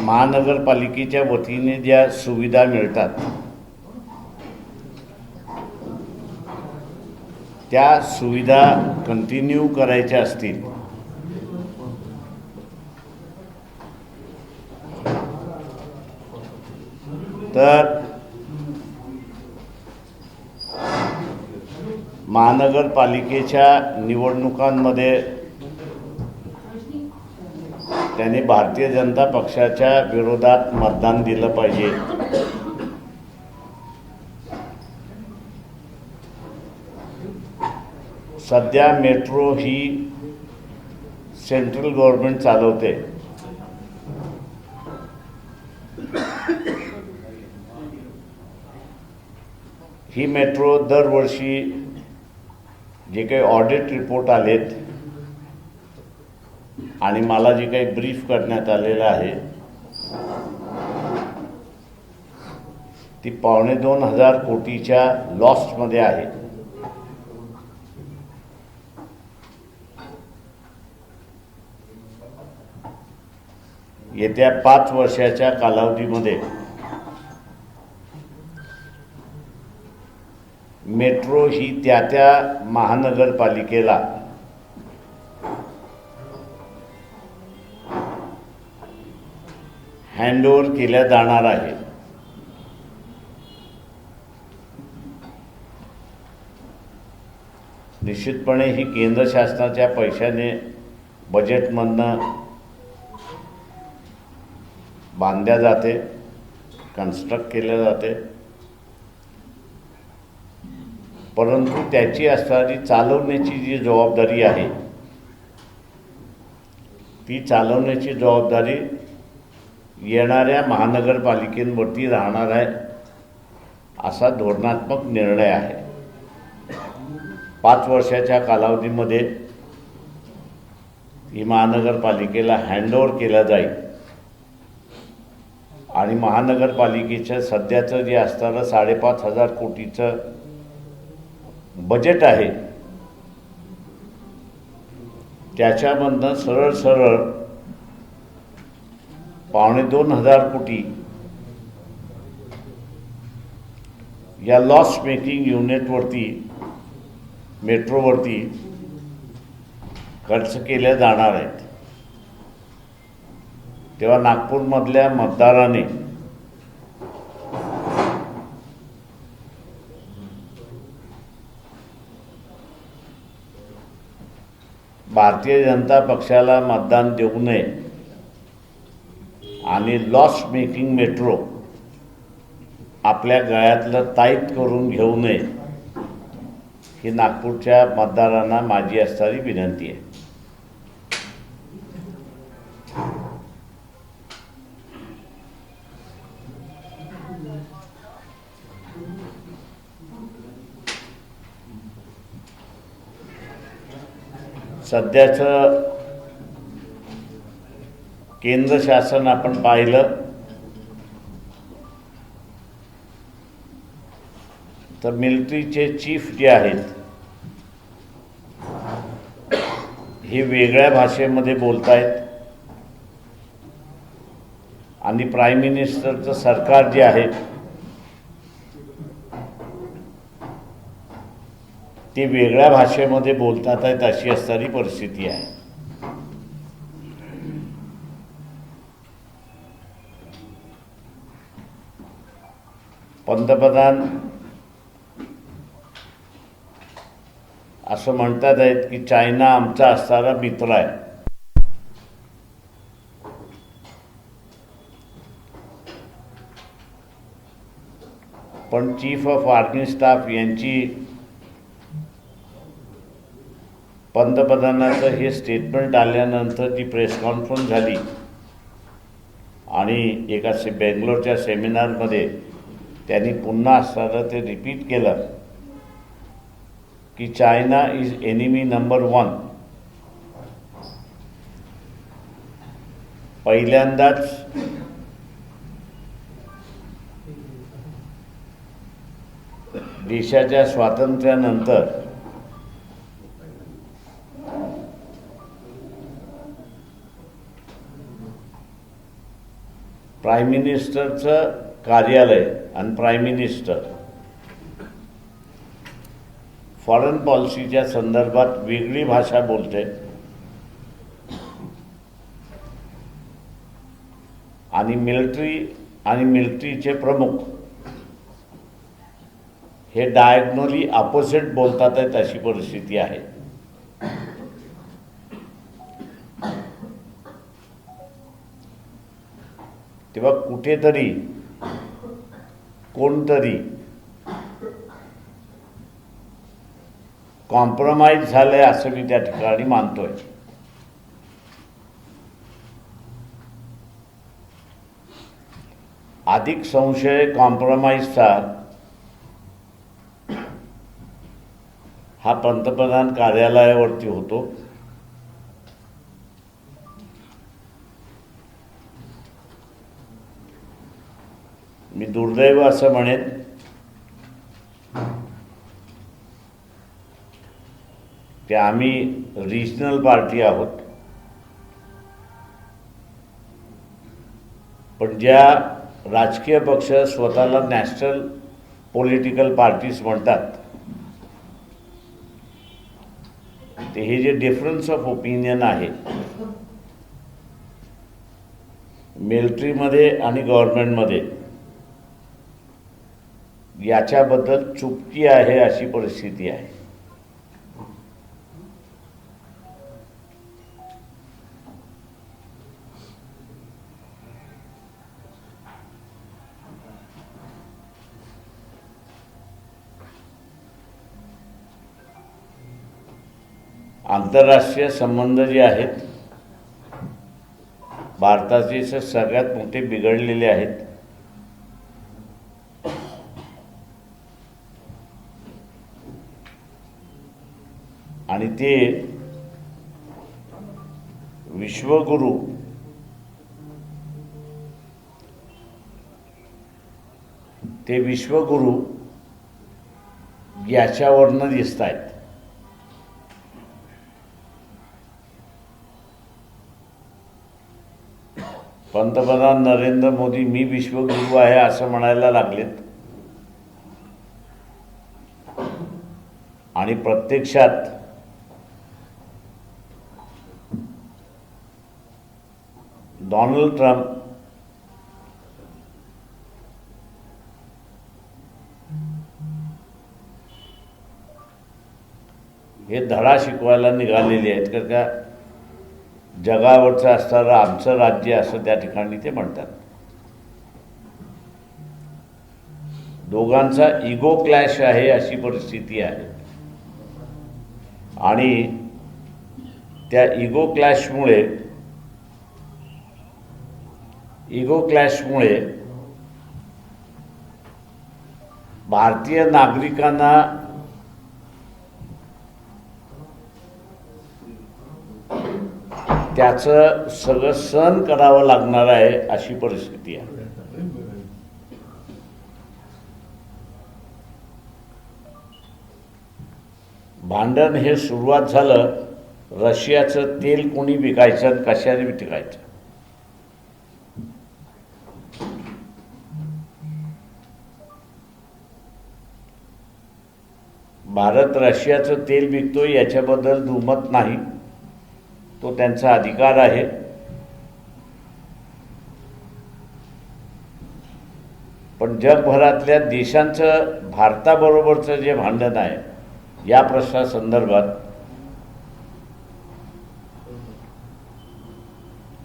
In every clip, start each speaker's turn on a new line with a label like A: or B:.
A: महानगरपालिकेच्या वतीने ज्या सुविधा मिळतात त्या सुविधा कंटिन्यू करायच्या असतील तर महानगरपालिकेच्या निवडणुकांमध्ये त्यांनी भारतीय जनता पक्षाच्या विरोधात मतदान दिलं पाहिजे। सध्या मेट्रो ही सेंट्रल गव्हर्नमेंट चालवते। ही मेट्रो दरवर्षी जे काही ऑडिट रिपोर्ट आलेत आणि मला जे काही ब्रीफ करण्यात आलेलं आहे ती 2.25 कोटीच्या लॉसमध्ये आहे। येत्या 5 वर्षाच्या कालावधीमध्ये मेट्रो ही त्या महानगरपालिकेला हँडओव्हर केल्या जाणार आहे। निश्चितपणे ही केंद्र शासनाच्या पैशाने बजेटमधनं बांधल्या जाते, कन्स्ट्रक्ट केल्या जाते, परंतु त्याची असणारी चालवण्याची जी जबाबदारी आहे ती चालवण्याची जबाबदारी येणाऱ्या महानगरपालिकेवरती राहणार आहे असा धोरणात्मक निर्णय आहे। 5 वर्षाच्या कालावधीमध्ये ही महानगरपालिकेला हँडओव्हर केला जाईल आणि महानगरपालिकेचं सध्याचं जे असणारं 5,500 कोटीचं बजेट आहे त्याच्यामधनं सरळ 2.25 कोटी या लॉस मेकिंग युनिटवरती मेट्रोवरती खर्च केले जाणार आहेत। तेव्हा नागपूरमधल्या मतदारांनी भारतीय जनता पक्षाला मतदान देऊ नये आणि लॉस मेकिंग मेट्रो आपल्या गळ्यातलं ताईत करून घेऊ नये ही नागपूरच्या मतदारांना माझी असणारी विनंती आहे। सध्याचं केंद्र शासन आपण पाहिलं तर मिलिटरीचे चीफ जे आहेत हे वेगळ्या भाषेमध्ये बोलतायत आणि प्राईम मिनिस्टरचं सरकार जे आहे ते वेगळ्या भाषेमध्ये बोलतात आहेत अशी असणारी परिस्थिती आहे। पंतप्रधान असं म्हणतात आहेत की चायना आमचा असणारा मित्र आहे, पण चीफ ऑफ आर्मी स्टाफ यांची पंतप्रधानाचं हे स्टेटमेंट आल्यानंतर जी प्रेस कॉन्फरन्स झाली आणि एका बेंगलोरच्या सेमिनारमध्ये त्यांनी पुन्हा असणारं ते रिपीट केलं की चायना इज एनिमी नंबर 1। पहिल्यांदाच देशाच्या स्वातंत्र्यानंतर प्राईम मिनिस्टरचं कार्यालय आणि प्राईम मिनिस्टर फॉरेन पॉलिसीच्या संदर्भात वेगळी भाषा बोलते आणि मिलिटरीचे प्रमुख हे डायगोनली अपोजिट बोलतात आहेत, अशी परिस्थिती आहे. तेव्हा कुठेतरी कोणतरी कॉम्प्रोमाइज झालंय असं मी त्या ठिकाणी मानतोय. अधिक संशय कॉम्प्रोमाइजचा हा पंतप्रधान कार्यालयावरती होतो. मी दुर्दैव असं म्हणेन की आम्ही रिजनल पार्टी आहोत, पण ज्या राजकीय पक्ष स्वतःला नॅशनल पॉलिटिकल पार्टीज म्हणतात ते हे जे डिफरन्स ऑफ ओपिनियन आहे मिलिटरीमध्ये आणि गव्हर्नमेंटमध्ये, याच्याबद्दल चुप्पी आहे अशी परिस्थिती आहे. आंतरराष्ट्रीय संबंध जे आहेत भारताचे सगळ्यात मोठे बिघडलेले आहेत. आणि ते विश्वगुरू याच्यावरनं दिसत आहेत. पंतप्रधान नरेंद्र मोदी मी विश्वगुरू आहे असं म्हणायला लागलेत आणि प्रत्यक्षात डोनाल्ड ट्रम्प हे धडा शिकवायला निघालेले आहेत, कारण का जगावरचं असणारं आमचं राज्य असं त्या ठिकाणी ते म्हणतात. दोघांचा इगो क्लॅश आहे अशी परिस्थिती आहे. आणि त्या इगो क्लॅशमुळे भारतीय नागरिकांना त्याचं सगळं सहन करावं लागणार आहे अशी परिस्थिती आहे. भांडण हे सुरुवात झालं, रशियाचं तेल कोणी विकायचं आणि कशाने विकायचं. भारत रशियाचं तेल विकतोय याच्याबद्दल दुमत नाही, तो त्यांचा अधिकार आहे. पण जगभरातल्या देशांचं भारताबरोबरचं जे भांडण आहे या प्रश्नासंदर्भात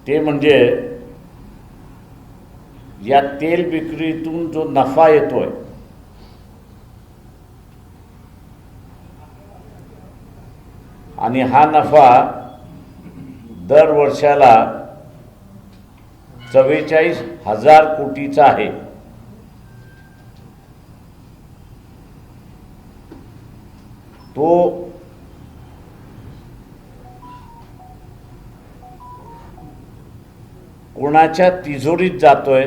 A: ते म्हणजे या तेल विक्रीतून जो नफा येतोय आणि हा नफा दर वर्षाला 44,000 कोटीचा आहे. तो कोणाच्या तिजोरीत जातोय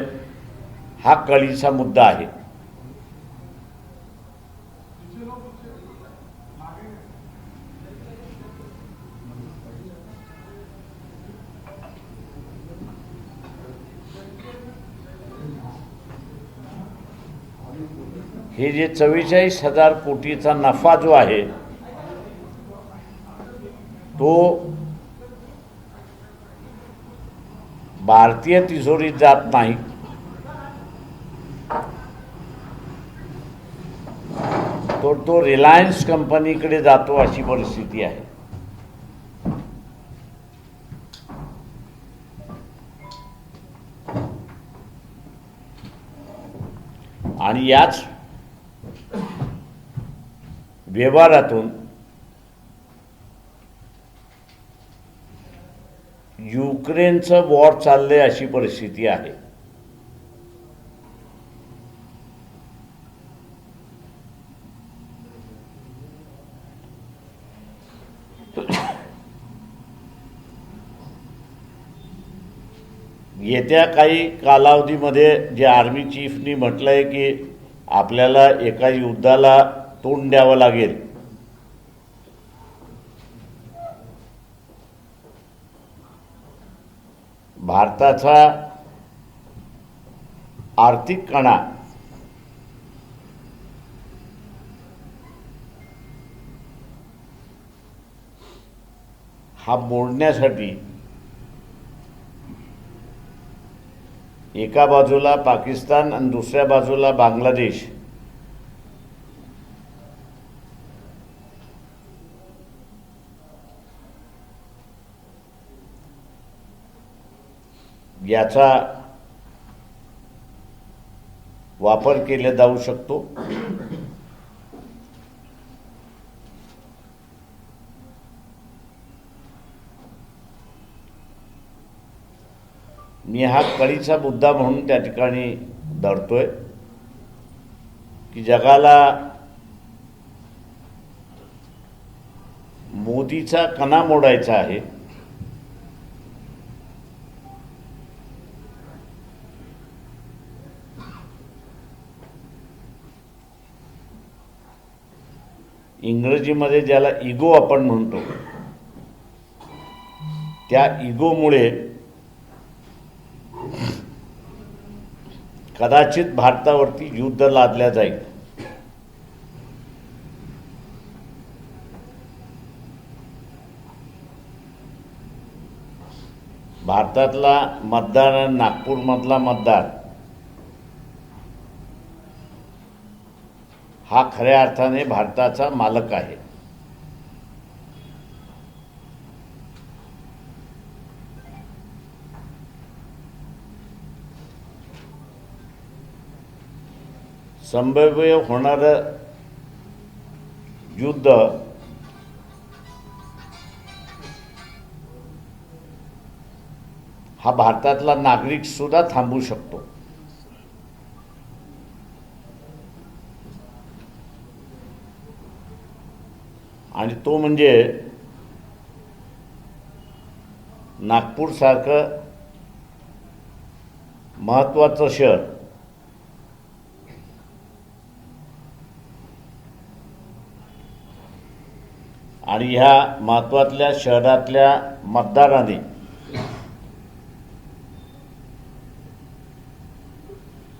A: हा कळीचा मुद्दा आहे. हे जे 44,000 कोटीचा नफा जो आहे तो भारतीय तिजोरीत जात नाही, तो रिलायन्स कंपनीकडे जातो अशी परिस्थिती आहे. आणि याच व्यवहारातून युक्रेनचं वॉर चाललंय अशी परिस्थिती आहे. येत्या काही कालावधीमध्ये जे आर्मी चीफनी म्हटलंय की आपल्याला एका युद्धाला तोंड द्यावं लागेल, भारताचा आर्थिक कणा हा मोडण्यासाठी एका बाजूला पाकिस्तान आणि दुसऱ्या बाजूला बांगलादेश याचा वापर केला जाऊ शकतो. मी हा कळीचा मुद्दा म्हणून त्या ठिकाणी धरतोय की जगाला मोदीचा कणा मोडायचा आहे. इंग्रजीमध्ये ज्याला इगो आपण म्हणतो, त्या इगोमुळे कदाचित भारतावरती युद्ध लादल्या जाईल. भारतातला मतदार, नागपूरमधला मतदार हा खऱ्या अर्थाने भारताचा मालक आहे. संभाव्य होणारं युद्ध हा भारतातला नागरिक सुद्धा थांबवू शकतो. आणि तो म्हणजे नागपूरसारखं महत्त्वाचं शहर आणि ह्या महत्त्वातल्या शहरातल्या मतदारांनी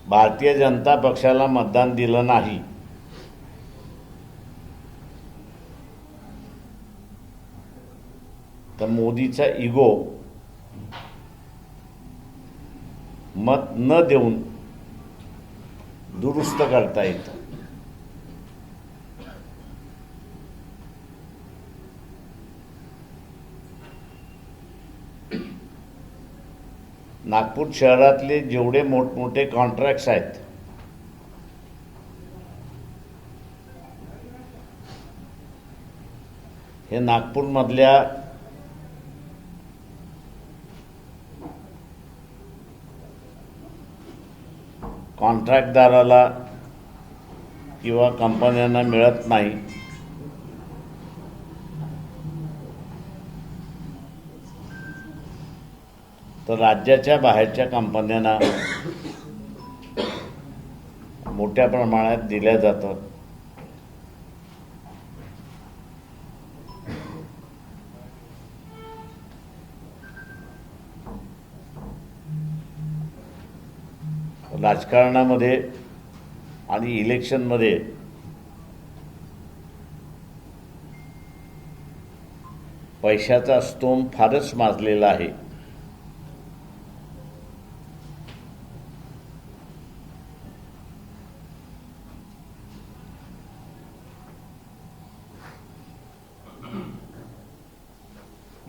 A: भारतीय जनता पक्षाला मतदान दिलं नाही, तर मोदीचा इगो मत न देऊन दुरुस्त करता येतं. नागपूर शहरातले जेवढे मोठमोठे कॉन्ट्रॅक्ट्स आहेत हे नागपूरमधल्या कॉन्ट्रॅक्टदाराला किंवा कंपन्यांना मिळत नाही. तर राज्याच्या बाहेरच्या कंपन्यांना मोठ्या प्रमाणात दिल्या जातं. राजकारणामध्ये आणि इलेक्शनमध्ये पैशाचा स्तोम फारच माजलेला आहे.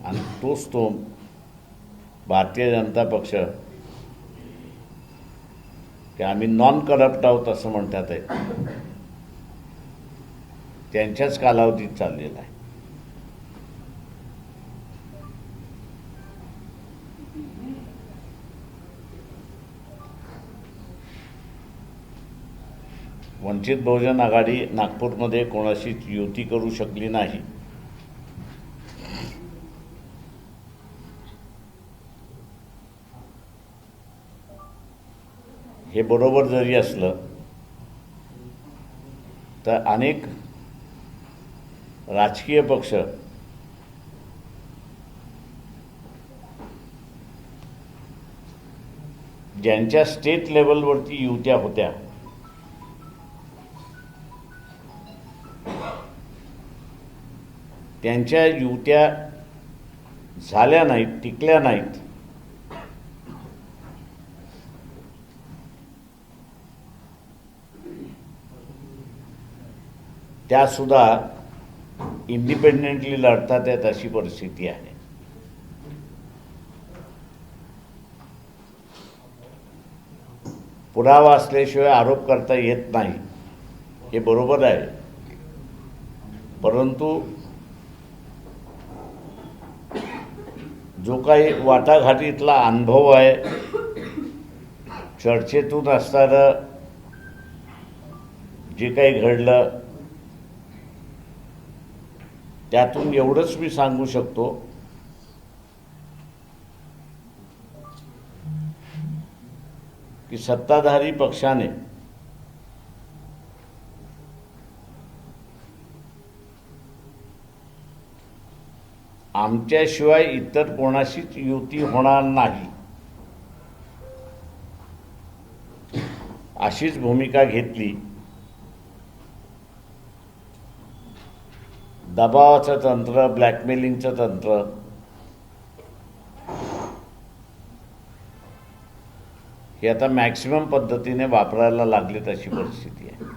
A: आणि तो स्तोम भारतीय जनता पक्ष, की आम्ही नॉन करप्ट आहोत असं म्हणतात आहे, त्यांच्याच कालावधीत चाललेला आहे. वंचित बहुजन आघाडी नागपूरमध्ये कोणाशीच युती करू शकली नाही. हे बरोबर जरी असलं तर अनेक राजकीय पक्ष ज्यांच्या स्टेट लेवलवरती युत्या होत्या त्यांच्या युत्या झाल्या नाहीत, टिकल्या नाहीत. त्यासुद्धा इंडिपेंडेंटली लढतात आहेत अशी परिस्थिती आहे. पुरावा असल्याशिवाय आरोप करता येत नाही, हे बरोबर आहे. परंतु जो काही वाटाघाटीतला अनुभव आहे, चर्चेतून असणारं जे काही घडलं, त्यातून एवढंच मी सांगू शकतो की सत्ताधारी पक्षाने आमच्याशिवाय इतर कोणाशीच युती होणार नाही अशीच भूमिका घेतली. दबावाचं तंत्र, ब्लॅकमेलिंगचं तंत्र हे आता मॅक्सिमम पद्धतीने वापरायला लागलेत अशी परिस्थिती आहे.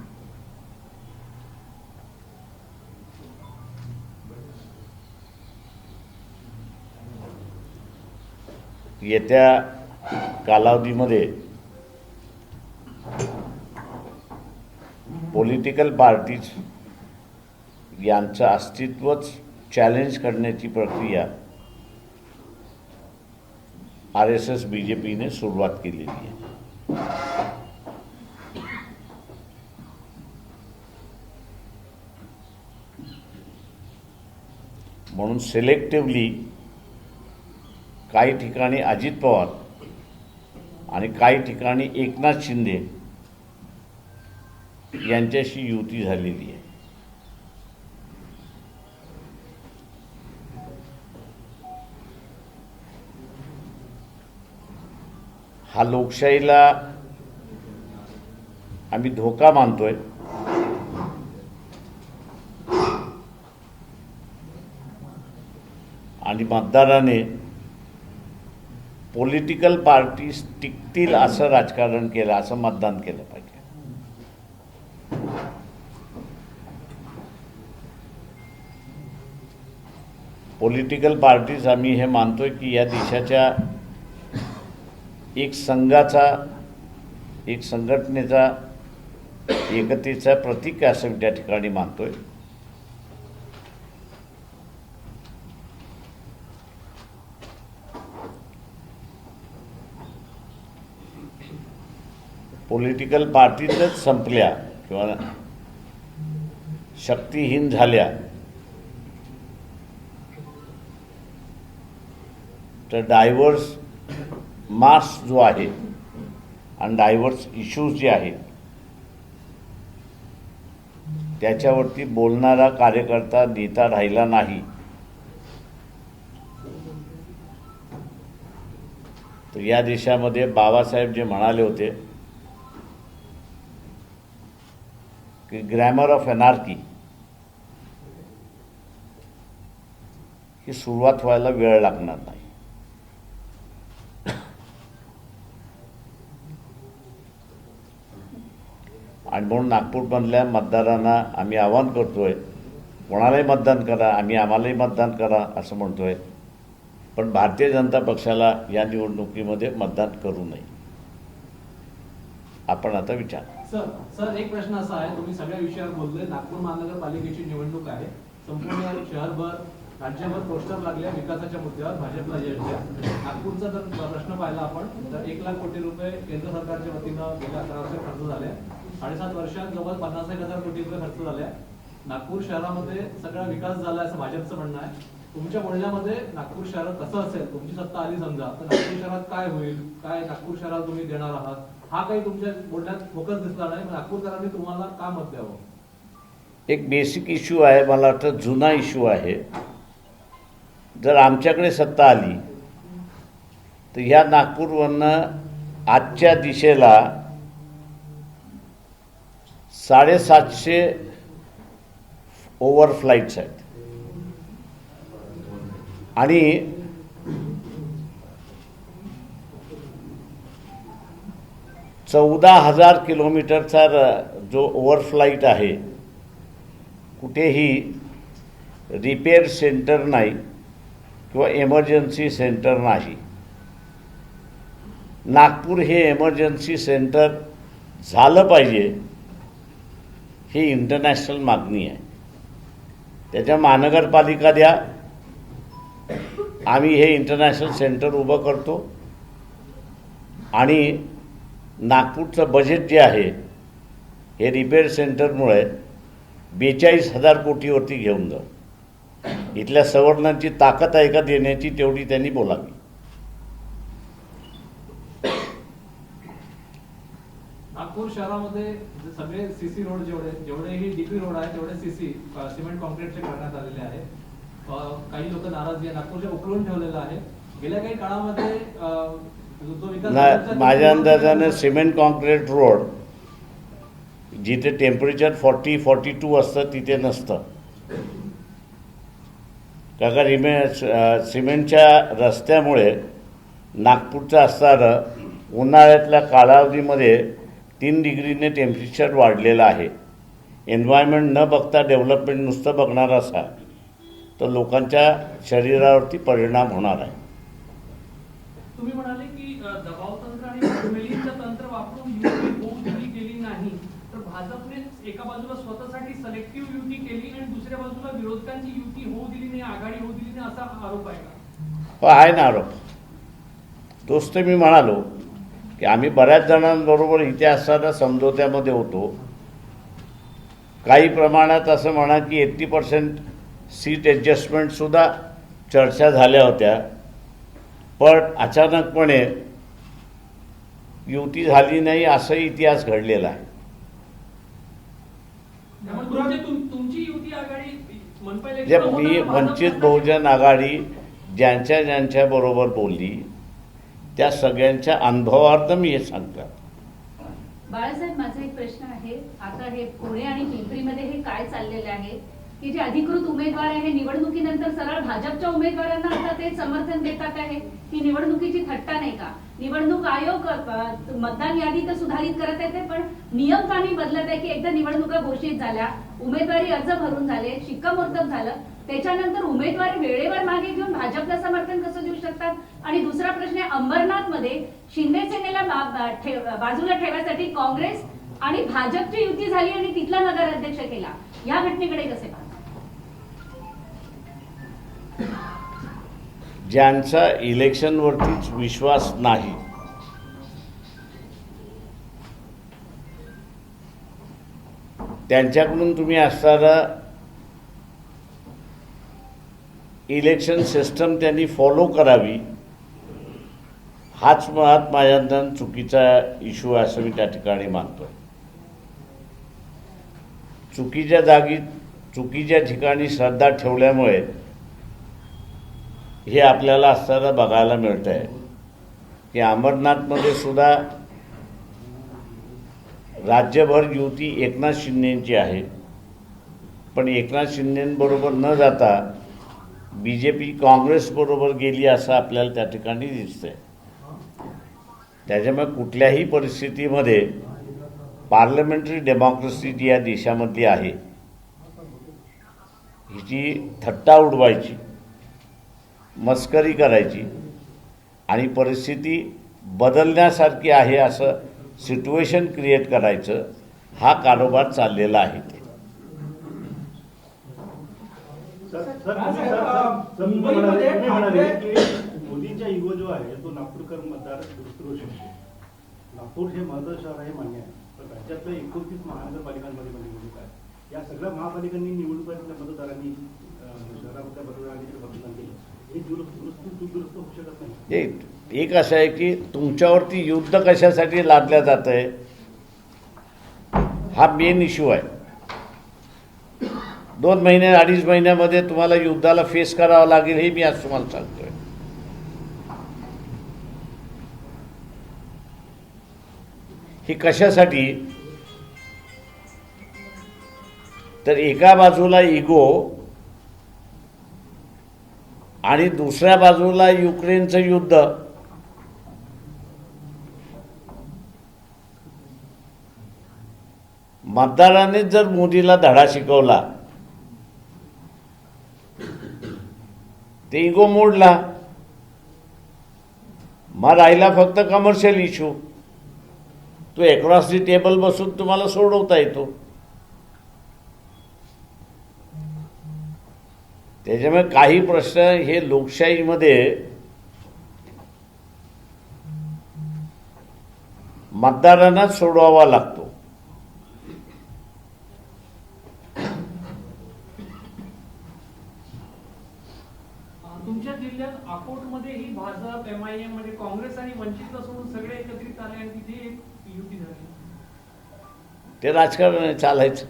A: येत्या कालावधीमध्ये पॉलिटिकल पार्टीज यांचं अस्तित्वच चॅलेंज करण्याची प्रक्रिया RSS BJPने सुरुवात केलेली आहे. म्हणून सिलेक्टिव्हली काही ठिकाणी अजित पवार आणि काही ठिकाणी एकनाथ शिंदे यांच्याशी युती झालेली आहे. हा लोकशाहीला आम्ही धोका मानतोय. आणि मतदाराने पॉलिटिकल पार्टीज टिकतील असं राजकारण केलं, असं मतदान केलं पाहिजे. पॉलिटिकल पार्टीज आम्ही हे मानतोय की या देशाच्या एक संघाचा, एक संघटनेचा, एकतेचा प्रतीक असं त्या ठिकाणी मानतोय. पॉलिटिकल पार्टीजच संपल्या किंवा शक्तिहीन झाल्या तर डायव्हर्स मास जो आहे आणि डायव्हर्स इश्यूज जे आहेत त्याच्यावरती बोलणारा कार्यकर्ता, नेता राहिला नाही. तर या देशामध्ये बाबासाहेब जे म्हणाले होते की ग्रॅमर ऑफ एनार्की ही सुरुवात व्हायला वेळ लागणार नाही. आणि म्हणून नागपूरमधल्या मतदारांना आम्ही आवाहन करतोय, कोणालाही मतदान करा, आम्ही आम्हालाही मतदान करा असं म्हणतोय, पण भारतीय जनता पक्षाला या निवडणुकीमध्ये मतदान करू नये. आपण आता विचार.
B: सर एक प्रश्न असा आहे, तुम्ही सगळ्या विषयावर बोलले. नागपूर महानगरपालिकेची निवडणूक आहे, संपूर्ण शहरभर राज्यभर पोस्टर लागले विकासाच्या मुद्द्यावर भाजपला यश द्या. नागपूरचा जर प्रश्न पाहिला आपण तर 1 लाख कोटी रुपये केंद्र सरकारच्या वतीनं गेल्या 11 वर्षात खर्च झाले. 7.5 वर्षात जवळ 50,000 कोटी रुपये खर्च झाले. नागपूर शहरामध्ये सगळा विकास झाला असं भाजपचं म्हणणं आहे. तुमच्या बोलण्यामध्ये नागपूर शहरात कसं असेल, तुमची सत्ता आली समजा तर नागपूर शहरात काय होईल, काय नागपूर शहरात तुम्ही देणार आहात, हा काही तुमच्या बोलण्यात फोकस दिसला नाही. नागपूरकरांनी तुम्हाला का मत द्यावं?
A: एक बेसिक इश्यू आहे, मला वाटतं जुना इश्यू आहे. जर आमच्याकडे सत्ता आली तर ह्या नागपूरवरनं आजच्या दिशेला 750 ओव्हरफ्लाईट्स आहेत आणि $14,000 किलोमीटरचा जो ओव्हरफ्लाईट आहे, कुठेही रिपेअर सेंटर नाही किंवा इमर्जन्सी सेंटर नाही. नागपूर हे इमर्जन्सी सेंटर झालं पाहिजे, ही इंटरनॅशनल मागणी आहे. त्याच्या महानगरपालिका द्या, आम्ही हे इंटरनॅशनल सेंटर उभं करतो आणि नागपूरचं बजेट जे आहे हे रिपेअर सेंटरमुळे 42,000 कोटीवरती घेऊन जाऊ. इथल्या सवर्णांची ताकद आहे का देण्याची, तेवढी त्यांनी बोलावी.
B: नागपूर शहरामध्ये सगळे सीसी रोड जेवढेही डीपी रोड आहे तेवढे सीसी सिमेंट कॉन्क्रीटचे करण्यात आलेले आहे. काही लोक नाराजी आहे, नागपूरच्या उकळून ठेवलेलं आहे. गेल्या काही काळामध्ये
A: माझ्या अंदाजानं सिमेंट कॉन्क्रीट रोड जिथे टेम्परेचर 40-42 असतं तिथे नसतं. कारण सिमेंटच्या रस्त्यामुळे नागपूरचं असणारं उन्हाळ्यातल्या कालावधीमध्ये 3 डिग्रीने टेम्परेचर वाढलेलं आहे. एन्व्हायरमेंट न बघता डेव्हलपमेंट नुसतं बघणार असा तर लोकांच्या शरीरावरती परिणाम होणार आहे.
C: तुम्ही म्हणाले की दबाव तंत्र आणि blackmailing तंत्र वापरून युती होऊ दिली गेली नाही, तर भाजपने एका बाजूला स्वतःसाठी सिलेक्टिव्ह युती केली आणि दुसऱ्या बाजूला विरोधकांची युती होऊ दिली नाही, आघाडी होऊ दिली नाही, असा आरोप आहे का?
A: आहे ना आरोप. तोच तर मी म्हणालो की आम्ही बऱ्याच जणांबरोबर इथे असताना समझोत्यामध्ये होतो. काही प्रमाणात असं म्हणा की 80% सीट ॲडजस्टमेंटसुद्धा चर्चा झाल्या होत्या, पण अचानकपणे युती झाली नाही असा इतिहास घडलेला आहे.
C: तुमची युती आघाडी
A: मी वंचित बहुजन आघाडी ज्यांच्या बरोबर बोलली त्या सगळ्यांच्या अनुभवार्थ मी हे सांगतो.
D: बाळासाहेब, माझा एक प्रश्न आहे. आता हे पुणे आणि पिंपरीमध्ये हे काय चाललेलं आहे की जे अधिकृत उमेदवार आहे निवडणुकीनंतर सरळ भाजपच्या उमेदवारांना आता ते समर्थन देतात आहे, ही निवडणुकीची थट्टा नाही का? निवडणूक आयोग मतदान यादी तर सुधारित करत आहे, पण नियम कामी बदलत आहे की एकदा निवडणुका घोषित झाल्या, उमेदवारी अर्ज भरून झाले, शिक्कामोर्तब झालं, त्याच्यानंतर उमेदवारी वेळेवर मागे घेऊन भाजपला समर्थन कसं देऊ शकतात? आणि दुसरा प्रश्न आहे, अंबरनाथमध्ये शिंदे सेनेला बाजूला ठेवण्यासाठी काँग्रेस आणि भाजपची युती झाली आणि तिथला नगराध्यक्ष केला, या घटनेकडे कसे पाहतात?
A: ज्यांचा इलेक्शनवरतीच विश्वास नाही त्यांच्याकडून तुम्ही असणारा इलेक्शन सिस्टम त्यांनी फॉलो करावी, हाच मुळात माझ्या चुकीचा इश्यू आहे असं मी त्या ठिकाणी मानतोय. चुकीच्या जागी चुकीच्या ठिकाणी श्रद्धा ठेवल्यामुळे हे आपल्याला असताना बघायला मिळत आहे की अमरनाथमध्ये सुद्धा राज्यभर युती एकनाथ शिंदेची आहे, पण एकनाथ शिंदेबरोबर न जाता BJP काँग्रेसबरोबर गेली असं आपल्याला त्या ठिकाणी दिसतंय. त्याच्यामुळे कुठल्याही परिस्थितीमध्ये पार्लमेंटरी डेमोक्रेसी जी या देशामधली आहे हिची थट्टा उडवायची, मस्करी करायची आणि परिस्थिती बदलण्यासारखी आहे असं सिच्युएशन क्रिएट करायचं, हा कारभार चाललेला आहे.
E: मोदींचा इगो जो आहे तो नागपूरकर मतदार दुरुस्त करू शकतो. नागपूर हे महत्त्वाचं शहर आहे, मान्य आहे, पण राज्यातल्या 29 महानगरपालिकांमध्ये निवडणूक आहे. या सगळ्या महापालिकांनी निवडणुकीतल्या मतदारांनी शहरामधल्या मतदारांनी मतदान केलं. हे दुरुस्त होऊ शकत नाही.
A: एक असं आहे की तुमच्यावरती युद्ध कशासाठी लादल्या जात आहे, हा मेन इश्यू आहे. 2 महिने 2.5 महिन्यामध्ये तुम्हाला युद्धाला फेस करावं लागेल, हे मी आज तुम्हाला सांगतोय. हे कशासाठी, तर एका बाजूला इगो आणि दुसऱ्या बाजूला युक्रेनचं युद्ध. मतदारांनीच जर मोदीला धडा शिकवला, ते इगो मोडला, मग राहिला फक्त कमर्शियल इश्यू. तो अक्रॉस दी टेबल बसून तुम्हाला सोडवता येतो. त्याच्यामुळे काही प्रश्न हे लोकशाहीमध्ये मतदारांनाच सोडवावा लागतो.
C: तुमच्या जिल्ह्यात अकोटमध्ये ही भाजप, MIM म्हणजे काँग्रेस आणि वंचितला सोडून सगळे एकत्रित आले आणि तिथे एक युती झाली.
A: ते राजकारण चालायचं.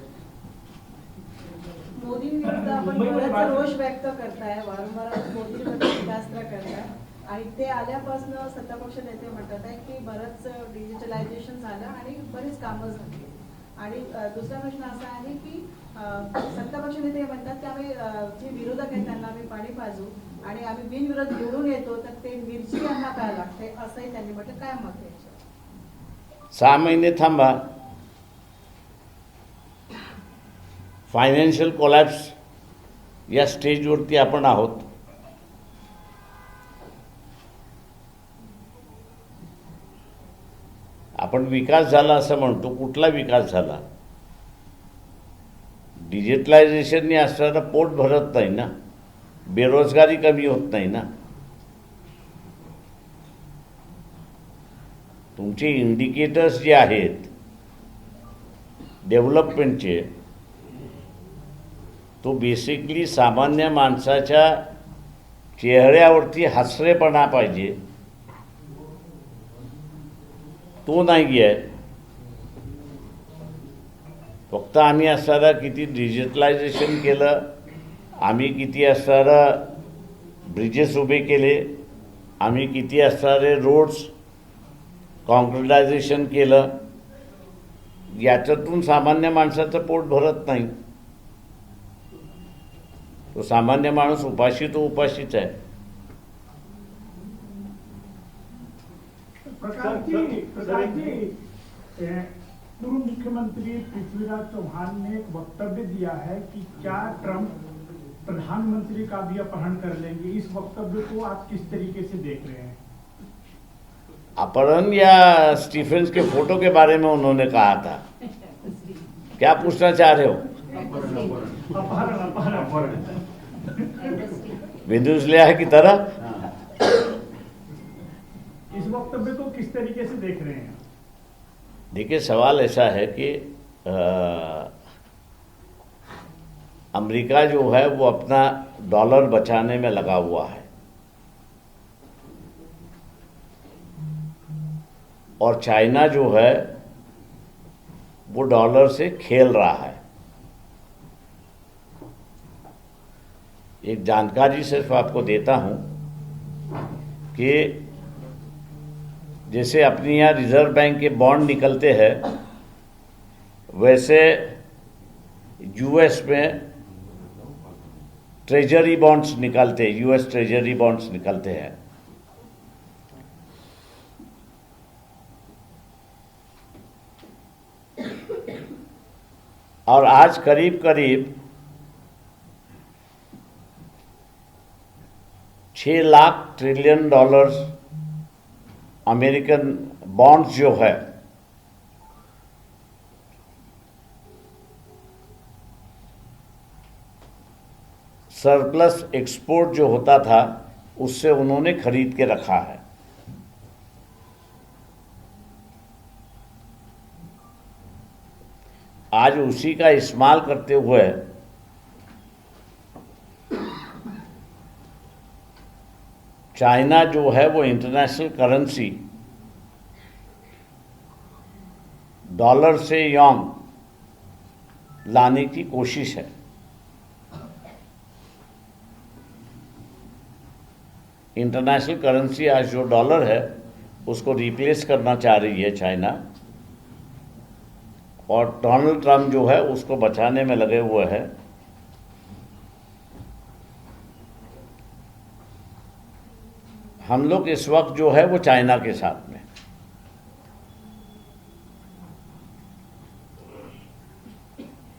F: मोदींनी आपण बराच रोष व्यक्त करताय, वारंवार मोदींवर टीकास्त्र करताय आणि ते आल्यापासून सत्तापक्ष नेते म्हणतात आहे की बरंच डिजिटलायझेशन झालं आणि बरीच कामं झाली. आणि दुसरा प्रश्न असा आहे की सत्तापक्ष नेते म्हणतात की आम्ही जे विरोधक आहेत त्यांना आम्ही पाणी पाजू आणि आम्ही बिनविरोध निवडून येतो तर ते मिरची यांना काय लागते असंही त्यांनी म्हटलं. काय मत आहे?
A: 6 महिने थांबा. फायनान्शियल कोलॅप्स या स्टेजवरती आपण आहोत. आपण विकास झाला असं म्हणतो, कुठला विकास झाला? डिजिटलायझेशनने असणारं पोट भरत नाही ना, बेरोजगारी कमी होत नाही ना. तुमचे इंडिकेटर्स जे आहेत डेव्हलपमेंटचे, तो बेसिकली सामान्य माणसाच्या चेहऱ्यावरती हसरेपणा पाहिजे, तो नाही आहे. फक्त आम्ही असणारा किती डिजिटलायझेशन केलं, आम्ही किती असणारा ब्रिजेस उभे केले, आम्ही किती असणारे रोड्स कॉन्क्रिटायझेशन केलं, याच्यातून सामान्य माणसाचं पोट भरत नाही. तो सामान्य माणूस उपाशी तो उपाशीच आहे.
G: प्रकाश जी, पूर्व मुख्यमंत्री पृथ्वीराज चौहान ने एक वक्तव्य दिया है कि क्या ट्रंप प्रधानमंत्री का भी अपहरण कर लेंगे. इस वक्तव्य को आप किस तरीके से देख रहे हैं?
A: अपहरण या स्टीफेंस के फोटो के बारे में उन्होंने कहा था. क्या पूछना चाह रहे हो?
G: अपहरण
A: वेनेजुएला की तरह.
G: इस वक्तव्य को किस तरीके से देख रहे हैं?
A: देखिए, सवाल ऐसा है कि अमेरिका जो है वो अपना डॉलर बचाने में लगा हुआ है और चाइना जो है वो डॉलर से खेल रहा है. एक जानकारी सिर्फ आपको देता हूं कि जैसे अपने यहाँ रिजर्व बैंक के बॉन्ड निकलते हैं वैसे यूएस में ट्रेजरी बॉन्ड्स निकालते हैं, यूएस ट्रेजरी बॉन्ड्स निकालते हैं। और आज करीब करीब 6 lakh trillion dollars American bonds जो है सरप्लस एक्सपोर्ट जो होता था उससे उन्होंने खरीद के रखा है। आज उसी का इस्तेमाल करते हुए चाइना जो है वो इंटरनेशनल करेंसी डॉलर से योंग लाने की कोशिश है। इंटरनेशनल करेंसी आज जो डॉलर है उसको रिप्लेस करना चाह रही है चाइना, और डोनाल्ड ट्रंप जो है उसको बचाने में लगे हुए हैं। हम लोग इस वक्त जो है वो चाइना के साथ में,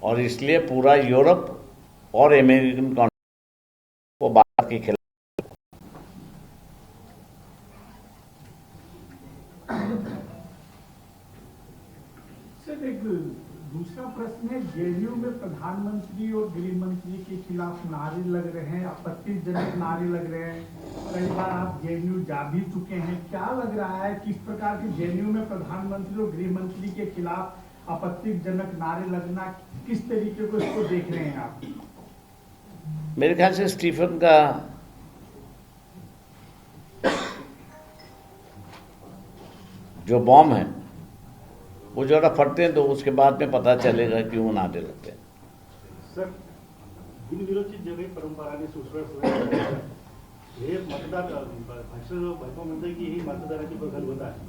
A: और इसलिए पूरा यूरोप और अमेरिकन को भारत के खिलाफ।
G: सर, एक दूसरा प्रश्न है, जेएनयू में प्रधानमंत्री और गृह मंत्री के खिलाफ नारे लग रहे हैं, आपत्तिजनक नारे लग रहे हैं। कई बार आप जेएनयू जा भी चुके हैं, क्या लग रहा है किस प्रकार के जेएनयू में प्रधानमंत्री और गृह मंत्री के खिलाफ आपत्तिजनक नारे लगना, किस तरीके को इसको देख रहे हैं आप?
A: मेरे ख्याल से स्टीफन का जो बॉम्ब है वो जरा फटते हैं तो उसके बाद में पता चलेगा क्यों नारे लगते हैं।
E: सर, बिनविरोधची जे काही परंपरा आणि सुसुळ्या हे मतदार भाषण बायको म्हणते की ही मतदाराची बदलवत आहे,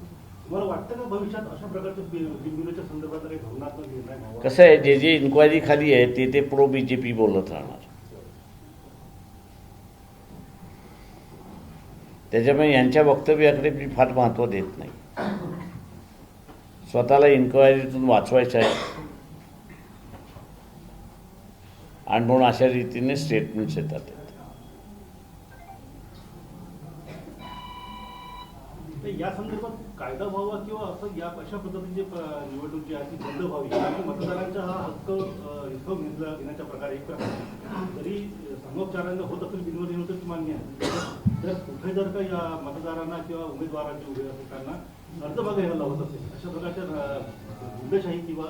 E: तुम्हाला वाटतं का भविष्यात अशा प्रकारच्या बिनविरोधच्या संदर्भात काही धोरणात्मक निर्णय घ्यावा?
A: कसं आहे, जे जे इन्क्वायरी खाली आहे ते प्रो बीजेपी बोलत राहणार, त्याच्यामुळे यांच्या वक्तव्याकडे मी फार महत्त्व देत नाही। स्वतःला इन्क्वायरीतून वाचवायचं आहे आणि म्हणून अशा रीतीने स्टेटमेंट्स येतात।
E: या संदर्भात कायदा व्हावा किंवा असं या अशा पद्धतीची निवडणूक जी आहे ती बंद व्हावी आणि मतदारांचा हा हक्क हिसकावून घेण्याच्या प्रकारे एक जरी समोपचारांना होत असेल बिनविरोध मान्य आहे, तर कुठे जर का या मतदारांना किंवा उमेदवारांच्या उभे असताना अर्ज बघायला लावत असेल, अशा प्रकारच्या गुंडशाही किंवा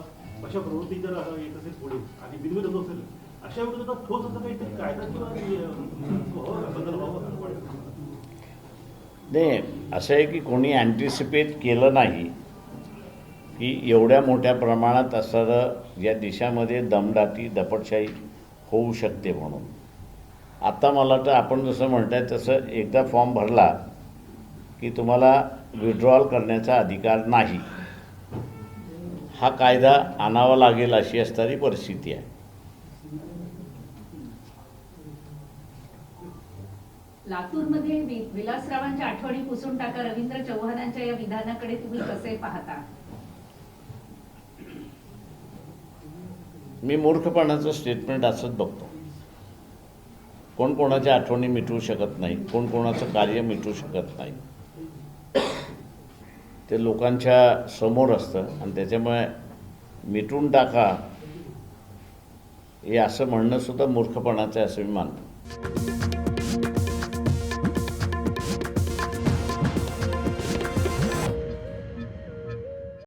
E: अशा प्रवृत्ती जर येत असेल पुढे आणि बिनविरोध असेल, अशा विरोधात ठोस असं काहीतरी कायदा किंवा बदल व्हावा असं वाटतं?
A: नाही, असं आहे की कोणी अँटिसिपेट केलं नाही की एवढ्या मोठ्या प्रमाणात असं या देशामध्ये दमदाटी दपटशाही होऊ शकते म्हणून। आता मला तर आपण जसं म्हणताय तसं एकदा फॉर्म भरला की तुम्हाला विड्रॉल करण्याचा अधिकार नाही, हा कायदा आणावा लागेल अशी असणारी परिस्थिती आहे।
D: लातूरमध्ये विलासरावांच्या आठवणी पुसून टाका रवींद्र चव्हाणांच्या या विधानाकडे तुम्ही कसे पाहता?
A: मी मूर्खपणाचं स्टेटमेंट असंच बघतो। कोण कोणाच्या आठवणी मिटवू शकत नाही, कोण कोणाचं कार्य मिटवू शकत नाही, ते लोकांच्या समोर असतं आणि त्याच्यामुळे मिटून टाका हे असं म्हणणं सुद्धा मूर्खपणाचं आहे असं मी मानतो।